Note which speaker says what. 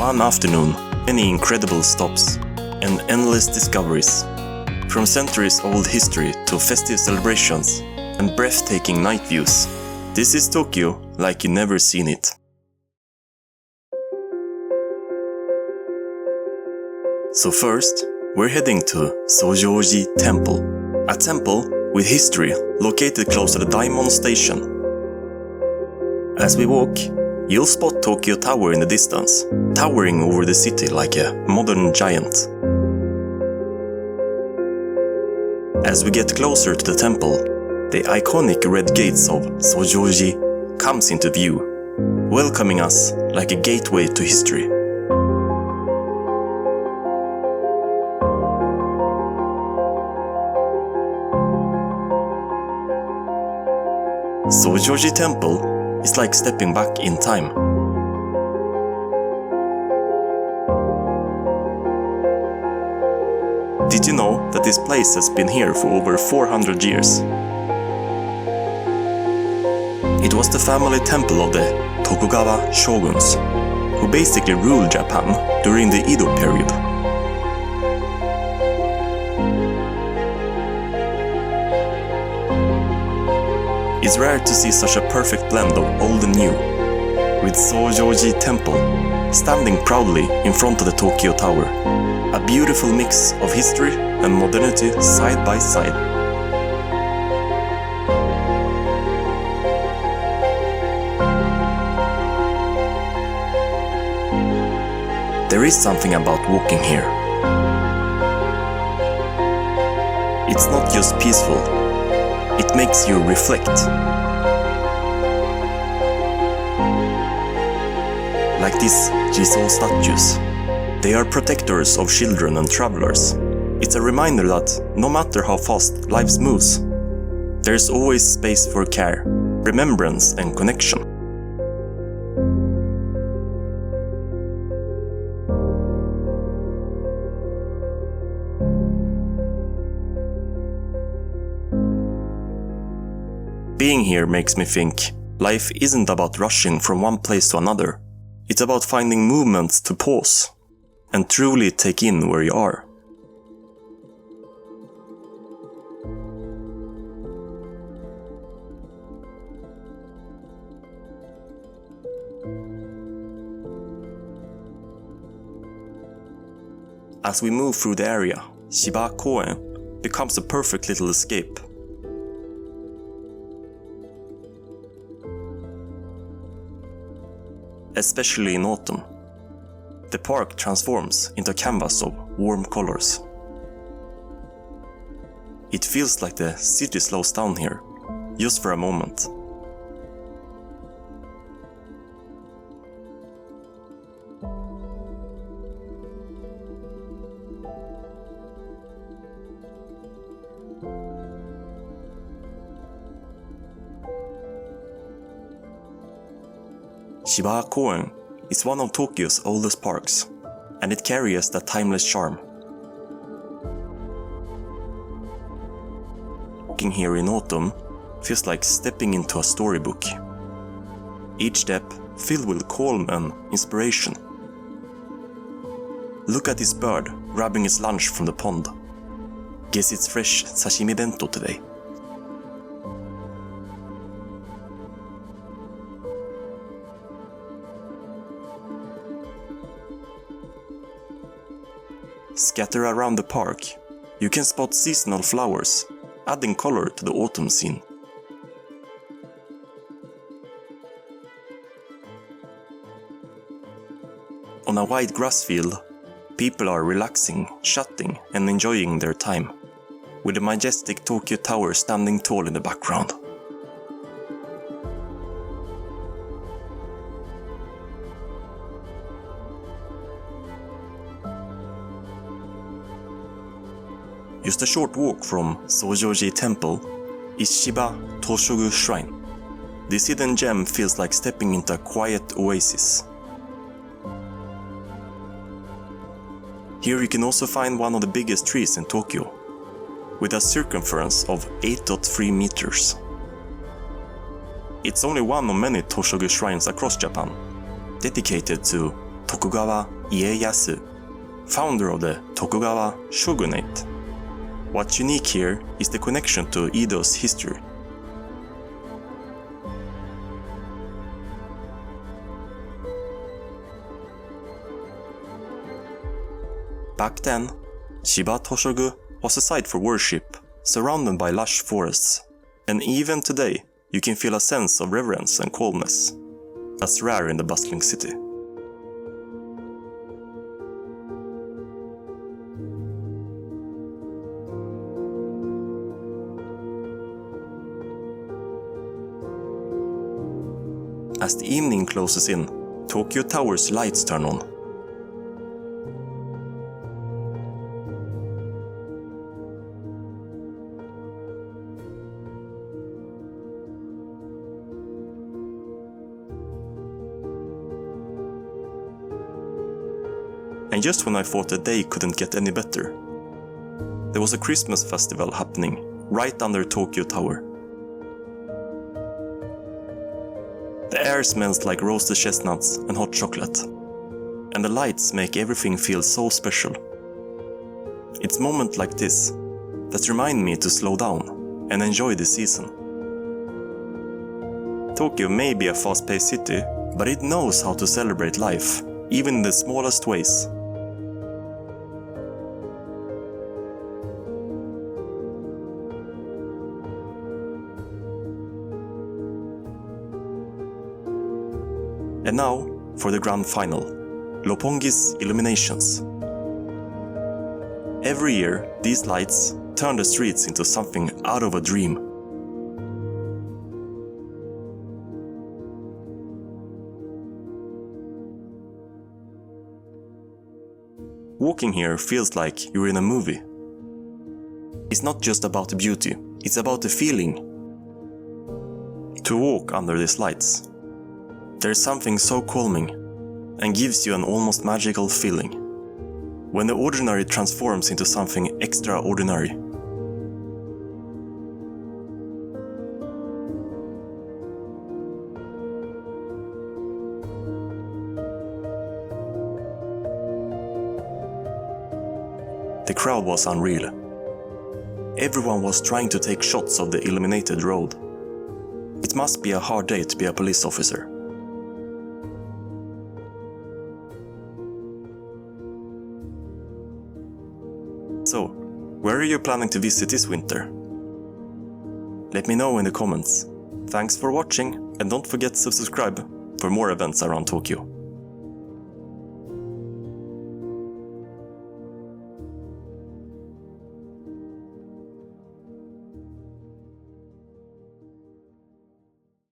Speaker 1: One afternoon, many incredible stops, and endless discoveries. From centuries-old history to festive celebrations and breathtaking night views. This is Tokyo like you've never seen it. So first, we're heading to Zojoji Temple, a temple with history located close to the Daimon Station. As we walk, you'll spot Tokyo Tower in the distance, towering over the city like a modern giant. As we get closer to the temple, the iconic red gates of Zojoji comes into view, welcoming us like a gateway to history. Zojoji Temple is like stepping back in time. Did you know that this place has been here for over 400 years? It was the family temple of the Tokugawa shoguns, who basically ruled Japan during the Edo period. It's rare to see such a perfect blend of old and new, with Zojoji Temple standing proudly in front of the Tokyo Tower, a beautiful mix of history and modernity side by side. There is something about walking here. It's not just peaceful. It makes you reflect. Like these Jizo Statues. They are protectors of children and travelers. It's a reminder that no matter how fast life moves, there's always space for care, remembrance and connection. Being here makes me think life isn't about rushing from one place to another. It's about finding moments to pause and truly take in where you are. As we move through the area, Shiba Koen becomes a perfect little escape. Especially in autumn. The park transforms into a canvas of warm colors. It feels like the city slows down here, just for a moment. Shiba Koen is one of Tokyo's oldest parks, and it carries that timeless charm. Walking here in autumn feels like stepping into a storybook. Each step filled with calm and inspiration. Look at this bird grabbing its lunch from the pond. Guess it's fresh sashimi bento today. Scattered around the park, you can spot seasonal flowers, adding color to the autumn scene. On a wide grass field, people are relaxing, chatting and enjoying their time, with the majestic Tokyo Tower standing tall in the background. Just a short walk from Zojoji Temple is Shiba Toshogu Shrine. This hidden gem feels like stepping into a quiet oasis. Here you can also find one of the biggest trees in Tokyo, with a circumference of 8.3 meters. It's only one of many Toshogu shrines across Japan, dedicated to Tokugawa Ieyasu, founder of the Tokugawa shogunate. What's unique here is the connection to Edo's history. Back then, Shiba Toshogu was a site for worship, surrounded by lush forests, and even today you can feel a sense of reverence and calmness. That's rare in the bustling city. As the evening closes in, Tokyo Tower's lights turn on. And just when I thought the day couldn't get any better, there was a Christmas festival happening right under Tokyo Tower. The air smells like roasted chestnuts and hot chocolate, and the lights make everything feel so special. It's moments like this that remind me to slow down and enjoy the season. Tokyo may be a fast-paced city, but it knows how to celebrate life, even in the smallest ways. And now, for the grand final, Roppongi's Illuminations. Every year, these lights turn the streets into something out of a dream. Walking here feels like you're in a movie. It's not just about the beauty, it's about the feeling. To walk under these lights, there's something so calming and gives you an almost magical feeling, when the ordinary transforms into something extraordinary. The crowd was unreal. Everyone was trying to take shots of the illuminated road. It must be a hard day to be a police officer. So, where are you planning to visit this winter? Let me know in the comments. Thanks for watching, and don't forget to subscribe for more events around Tokyo.